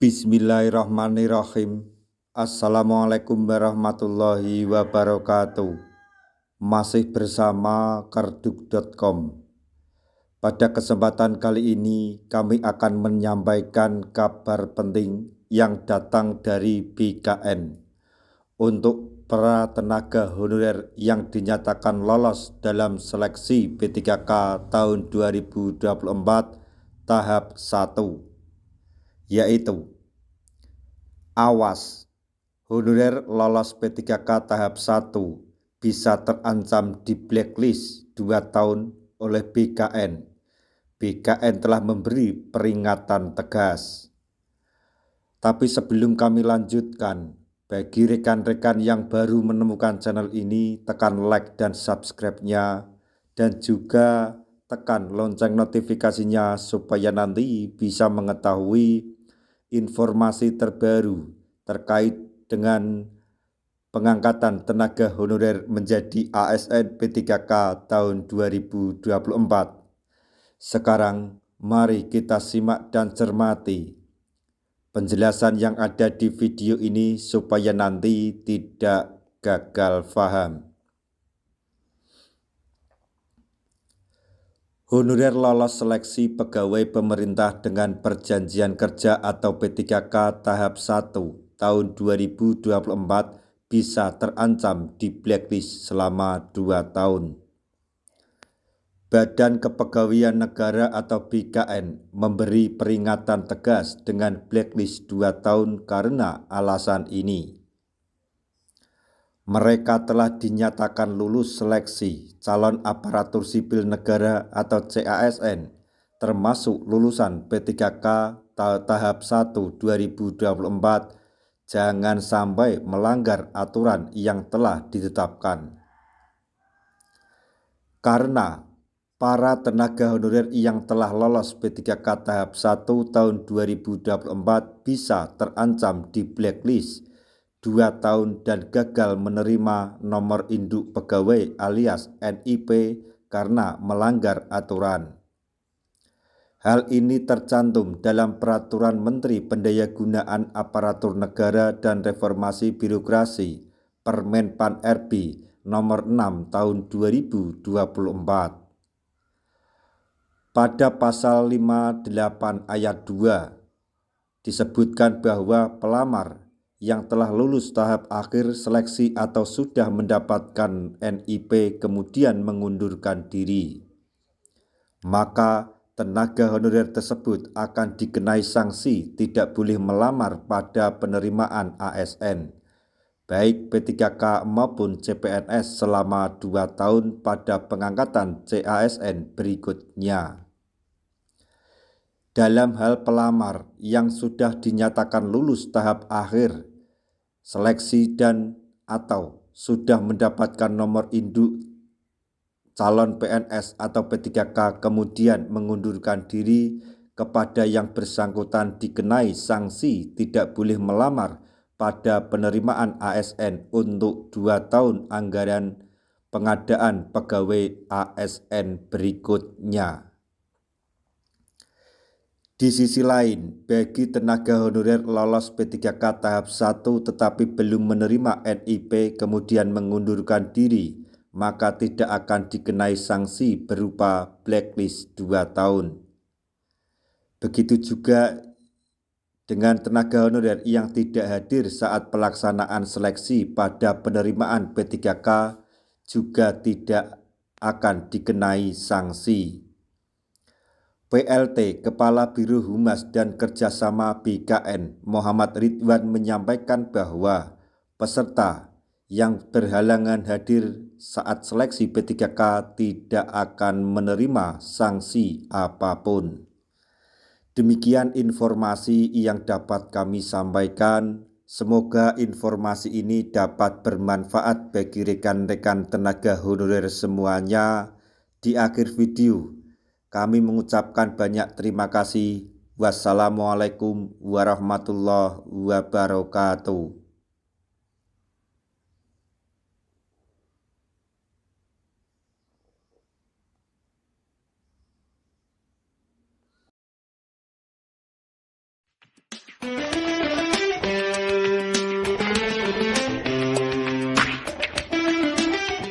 Bismillahirrahmanirrahim. Assalamualaikum warahmatullahi wabarakatuh. Masih bersama karduk.com. Pada kesempatan kali ini kami akan menyampaikan kabar penting yang datang dari BKN untuk para tenaga honorer yang dinyatakan lolos dalam seleksi P3K tahun 2024 tahap 1. Yaitu awas, honorer lolos P3K tahap 1 bisa terancam di blacklist 2 tahun oleh BKN. BKN telah memberi peringatan tegas. Tapi sebelum kami lanjutkan, bagi rekan-rekan yang baru menemukan channel ini, tekan like dan subscribe-nya, dan juga tekan lonceng notifikasinya supaya nanti bisa mengetahui informasi terbaru terkait dengan pengangkatan tenaga honorer menjadi ASN P3K tahun 2024. Sekarang mari kita simak dan cermati penjelasan yang ada di video ini supaya nanti tidak gagal paham. Honorer lolos seleksi pegawai pemerintah dengan perjanjian kerja atau P3K tahap 1 tahun 2024 bisa terancam di blacklist selama 2 tahun. Badan Kepegawaian Negara atau BKN memberi peringatan tegas dengan blacklist 2 tahun karena alasan ini. Mereka telah dinyatakan lulus seleksi calon aparatur sipil negara atau CASN, termasuk lulusan P3K tahap 1 2024, jangan sampai melanggar aturan yang telah ditetapkan. Karena para tenaga honorer yang telah lolos P3K tahap 1 tahun 2024 bisa terancam di blacklist 2 tahun dan gagal menerima nomor induk pegawai alias NIP karena melanggar aturan. Hal ini tercantum dalam Peraturan Menteri Pendayagunaan Aparatur Negara dan Reformasi Birokrasi Permenpan RB nomor 6 tahun 2024. Pada pasal 58 ayat 2 disebutkan bahwa pelamar yang telah lulus tahap akhir seleksi atau sudah mendapatkan NIP kemudian mengundurkan diri, maka tenaga honorer tersebut akan dikenai sanksi tidak boleh melamar pada penerimaan ASN, baik P3K maupun CPNS selama 2 tahun pada pengangkatan CASN berikutnya. Dalam hal pelamar yang sudah dinyatakan lulus tahap akhir seleksi dan atau sudah mendapatkan nomor induk calon PNS atau P3K kemudian mengundurkan diri, kepada yang bersangkutan dikenai sanksi tidak boleh melamar pada penerimaan ASN untuk 2 tahun anggaran pengadaan pegawai ASN berikutnya. Di sisi lain, bagi tenaga honorer lolos P3K tahap 1 tetapi belum menerima NIP kemudian mengundurkan diri, maka tidak akan dikenai sanksi berupa blacklist 2 tahun. Begitu juga dengan tenaga honorer yang tidak hadir saat pelaksanaan seleksi pada penerimaan P3K juga tidak akan dikenai sanksi. PLT Kepala Biro Humas dan Kerjasama BKN Muhammad Ridwan menyampaikan bahwa peserta yang berhalangan hadir saat seleksi P3K tidak akan menerima sanksi apapun. Demikian informasi yang dapat kami sampaikan. Semoga informasi ini dapat bermanfaat bagi rekan-rekan tenaga honorer semuanya. Di akhir video, kami mengucapkan banyak terima kasih. Wassalamualaikum warahmatullahi wabarakatuh.